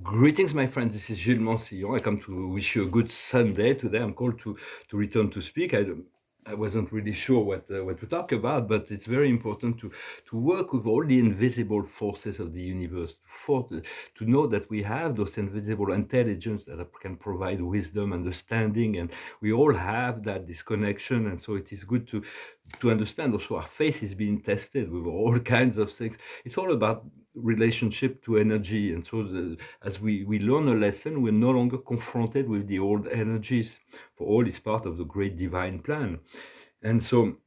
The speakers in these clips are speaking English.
Greetings, my friends. This is Gilles Mansillon. I come to wish you a good Sunday. Today, I'm called to return to speak. I wasn't really sure what to talk about, but it's very important to work with all the invisible forces of the universe, to know that we have those invisible intelligence that can provide wisdom, understanding, and we all have that disconnection. And so it is good to understand also our faith is being tested with all kinds of things. It's all about relationship to energy, and so as we learn a lesson, we're no longer confronted with the old energies, for all is part of the great divine plan. And so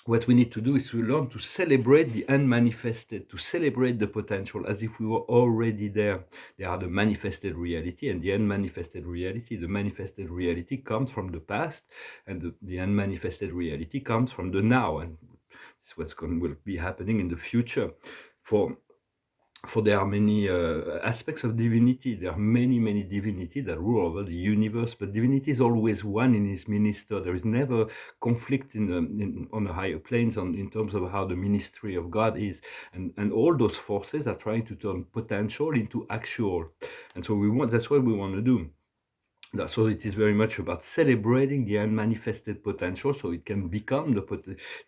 what we need to do is to learn to celebrate the unmanifested, to celebrate the potential as if we were already there. They are the manifested reality and the unmanifested reality. The manifested reality comes from the past, and the unmanifested reality comes from the now, and it's will be happening in the future. For there are many aspects of divinity. There are many divinity that rule over the universe, but divinity is always one in his minister. There is never conflict on the higher planes in terms of how the ministry of God is, and all those forces are trying to turn potential into actual, and so that's what we want to do. So it is very much about celebrating the unmanifested potential, so it can become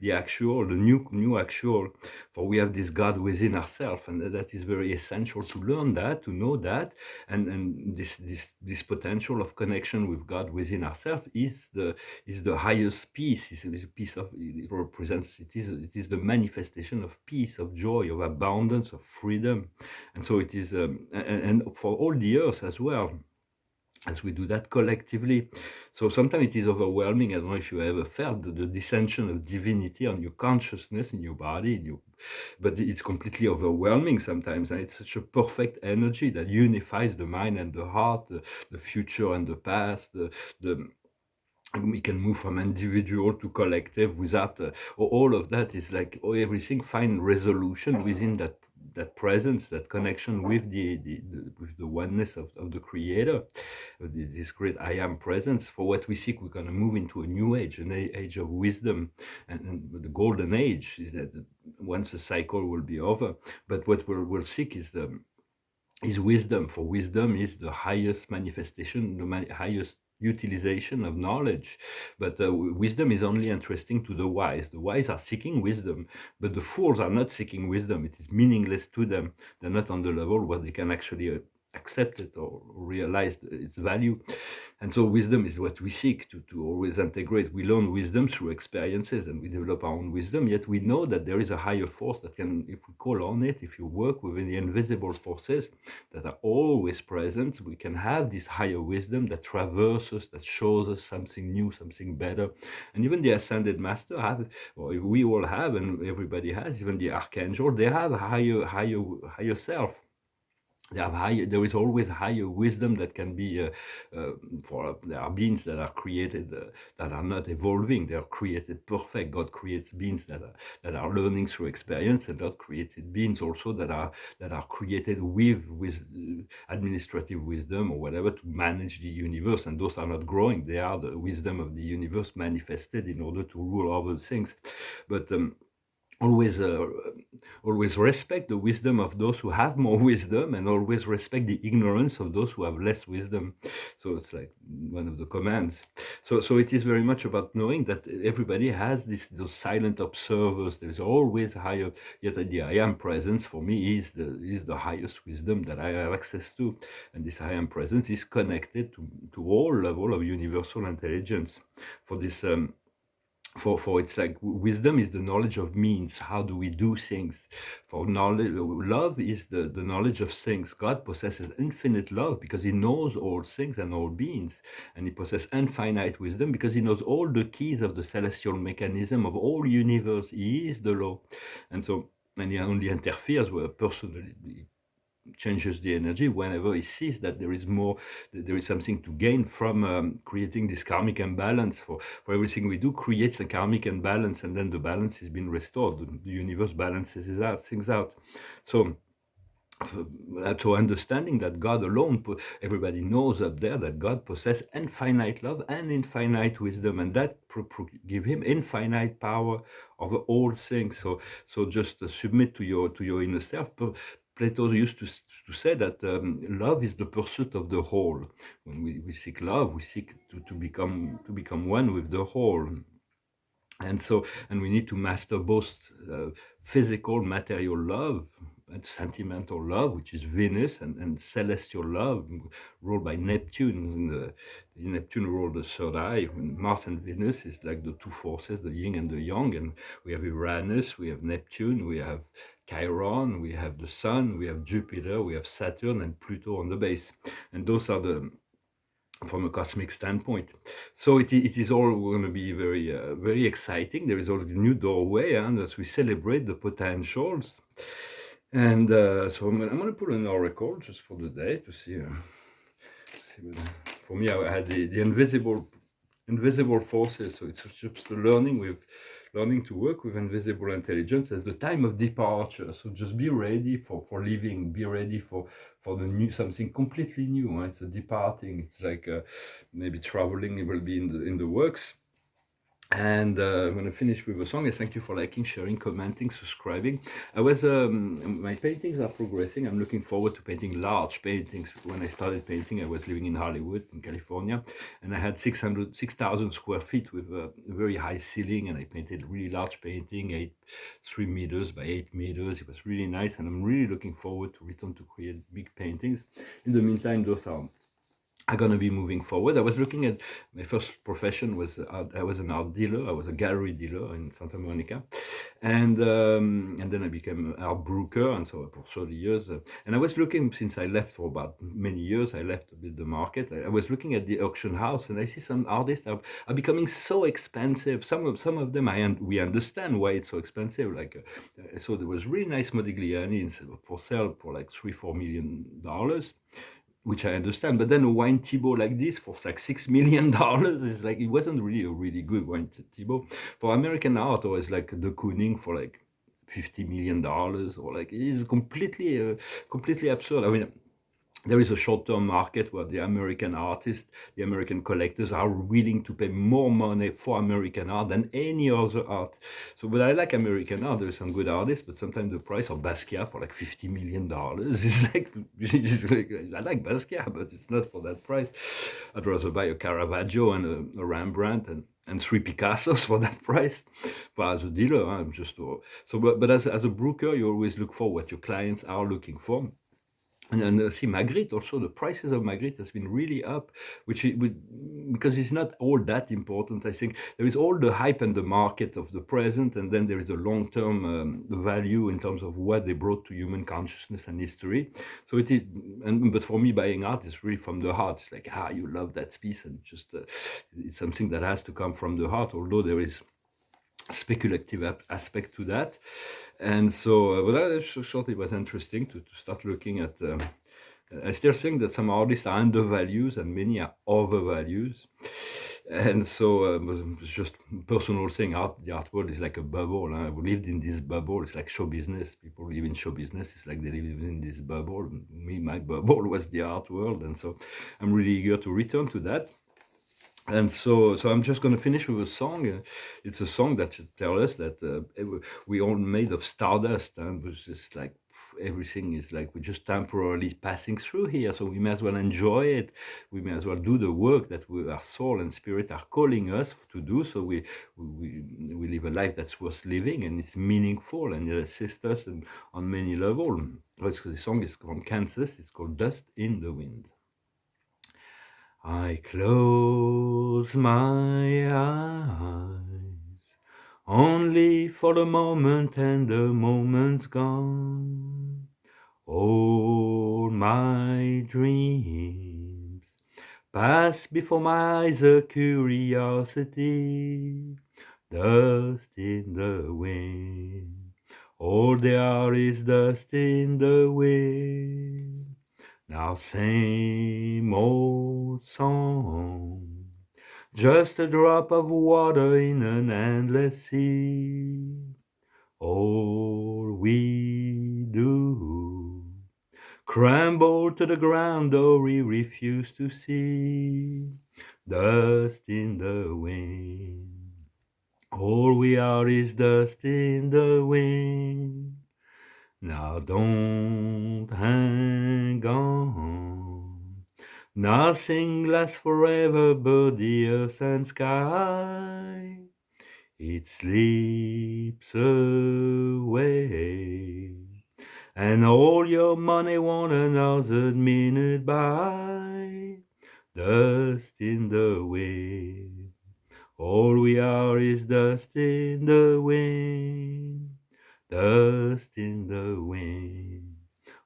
the actual, the new actual. For we have this God within ourselves, and that is very essential to learn that, to know that, and this potential of connection with God within ourselves is the highest peace. Is a piece of it represents it is the manifestation of peace, of joy, of abundance, of freedom, and so it is, and for all the earth as well, as we do that collectively. So sometimes it is overwhelming. I don't know if you ever felt the descension of divinity on your consciousness, in your body, but it's completely overwhelming sometimes. And it's such a perfect energy that unifies the mind and the heart, the future and the past, the we can move from individual to collective without all of that is like everything find resolution within that presence, that connection with with the oneness of the creator, this great I am presence. For what we seek, we're going to move into a new age, an age of wisdom, and the golden age is that once the cycle will be over. But what we'll seek is wisdom, for wisdom is the highest manifestation, the highest utilization of knowledge. But wisdom is only interesting to the wise. The wise are seeking wisdom, but the fools are not seeking wisdom. It is meaningless to them. They're not on the level where they can actually accept it or realize its value. And so wisdom is what we seek to always integrate. We learn wisdom through experiences and we develop our own wisdom, yet we know that there is a higher force that can, if we call on it, if you work within the invisible forces that are always present, we can have this higher wisdom that traverses, that shows us something new, something better. And even the ascended master have, or we all have, and everybody has, even the archangel, they have a higher self. There is always higher wisdom that can be there are beings that are created that are not evolving. They are created perfect. God creates beings that are learning through experience, and God created beings also that are created with administrative wisdom or whatever to manage the universe, and those are not growing. They are the wisdom of the universe manifested in order to rule over things. But always always respect the wisdom of those who have more wisdom, and always respect the ignorance of those who have less wisdom. So it's like one of the commands. So it is very much about knowing that everybody has those silent observers. There's always higher, yet the I am presence for me is the highest wisdom that I have access to, and this I am presence is connected to all level of universal intelligence. For this for it's like wisdom is the knowledge of means. How do we do things? For knowledge, love is the knowledge of things. God possesses infinite love because he knows all things and all beings, and he possesses infinite wisdom because he knows all the keys of the celestial mechanism of all universe. He is the law, and so, and he only interferes where personally changes the energy whenever he sees that there is something to gain from creating this karmic imbalance. For everything we do creates a karmic imbalance, and then the balance is being restored. The universe balances things out. So understanding that God alone, everybody knows up there that God possesses infinite love and infinite wisdom, and that give him infinite power over all things. So just submit to your inner self. Plato used to say that love is the pursuit of the whole. When we seek love, we seek to become one with the whole. And we need to master both physical, material love and sentimental love, which is Venus, and celestial love, ruled by Neptune. Neptune ruled the third eye. Mars and Venus is like the two forces, the yin and the yang. And we have Uranus, we have Neptune, we have Chiron, we have the Sun, we have Jupiter, we have Saturn, and Pluto on the base. And those are from a cosmic standpoint. So it is all going to be very exciting. There is all a new doorway, and as we celebrate the potentials. And so I'm going to put an oracle just for the day to see. For me, I had the invisible forces. So it's just learning to work with invisible intelligence as the time of departure. So just be ready for leaving. Be ready for the new, something completely new. It's a departing. It's like maybe traveling. It will be in the works. And I'm going to finish with a song. I thank you for liking, sharing, commenting, subscribing. My paintings are progressing. I'm looking forward to painting large paintings. When I started painting, I was living in Hollywood, in California, and I had 6,000 square feet with a very high ceiling, and I painted a really large painting, 3 meters by 8 meters. It was really nice, and I'm really looking forward to return to create big paintings. In the meantime, those are going to be moving forward. I was looking at my first profession I was an art dealer. I was a gallery dealer in Santa Monica, and then I became an art broker, and so for 30 years. And I was looking, since I left for about many years, I left a bit the market. I was looking at the auction house, and I see some artists are becoming so expensive. Some of them we understand why it's so expensive. Like so, there was really nice Modigliani for sale for like $3-4 million, which I understand. But then a wine Thibaut like this for like $6 million is like, it wasn't really a really good wine Thibaut. For American art, or it's like de Kooning for like $50 million, or like, it is completely absurd. I mean, there is a short-term market where the American artists, the American collectors are willing to pay more money for American art than any other art. So, but I like American art. There's some good artists, but sometimes the price of Basquiat for like $50 million is like, I like Basquiat, but it's not for that price. I'd rather buy a Caravaggio and a Rembrandt and 3 Picassos for that price. But as a dealer, I'm just but as a broker, you always look for what your clients are looking for. And see, Magritte also, the prices of Magritte has been really up, because it's not all that important. I think there is all the hype and the market of the present, and then there is the long-term value in terms of what they brought to human consciousness and history. So it is, but for me, buying art is really from the heart. It's like, you love that piece, and just it's something that has to come from the heart, although there is speculative aspect to that. And so, but I just thought it was interesting to start looking at. I still think that some artists are undervalued and many are overvalued. And so it was just personal thing. The art world is like a bubble. We lived in this bubble. It's like show business. People live in show business. It's like they live in this bubble. My bubble was the art world. And so I'm really eager to return to that. And so I'm just going to finish with a song. It's a song that should tell us that we all made of stardust, and it's just like everything is like we're just temporarily passing through here. So we may as well enjoy it. We may as well do the work that our soul and spirit are calling us to do. So we live a life that's worth living, and it's meaningful, and it assists us on many levels. The song is from Kansas. It's called "Dust in the Wind." I close my eyes only for the moment, and the moment's gone. All my dreams pass before my eyes, a curiosity, dust in the wind. All there are is dust in the wind. Now same old song, just a drop of water in an endless sea. All we do, crumble to the ground, though we refuse to see. Dust in the wind, all we are is dust in the wind. Now don't hang on. Nothing lasts forever but the earth and sky. It slips away. And all your money won't another minute by. Dust in the wind. All we are is dust in the wind. Dust in the wind.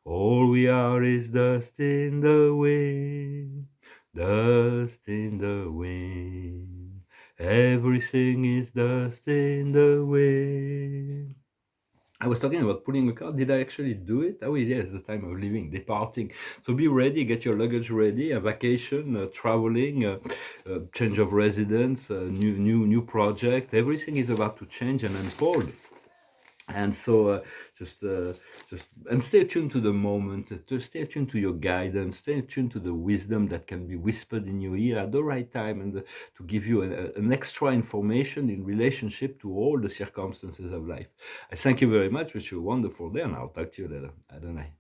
All we are is dust in the wind. Dust in the wind. Everything is dust in the wind. I was talking about pulling a car. Did I actually do it? Oh, yes, the time of leaving, departing. So be ready, get your luggage ready. A vacation, traveling, change of residence, new project. Everything is about to change and unfold. And so just and stay tuned to the moment, to stay tuned to your guidance, stay tuned to the wisdom that can be whispered in your ear at the right time, and to give you an extra information in relationship to all the circumstances of life. I thank you very much. Wish you a wonderful day, and I'll talk to you later. Adonai.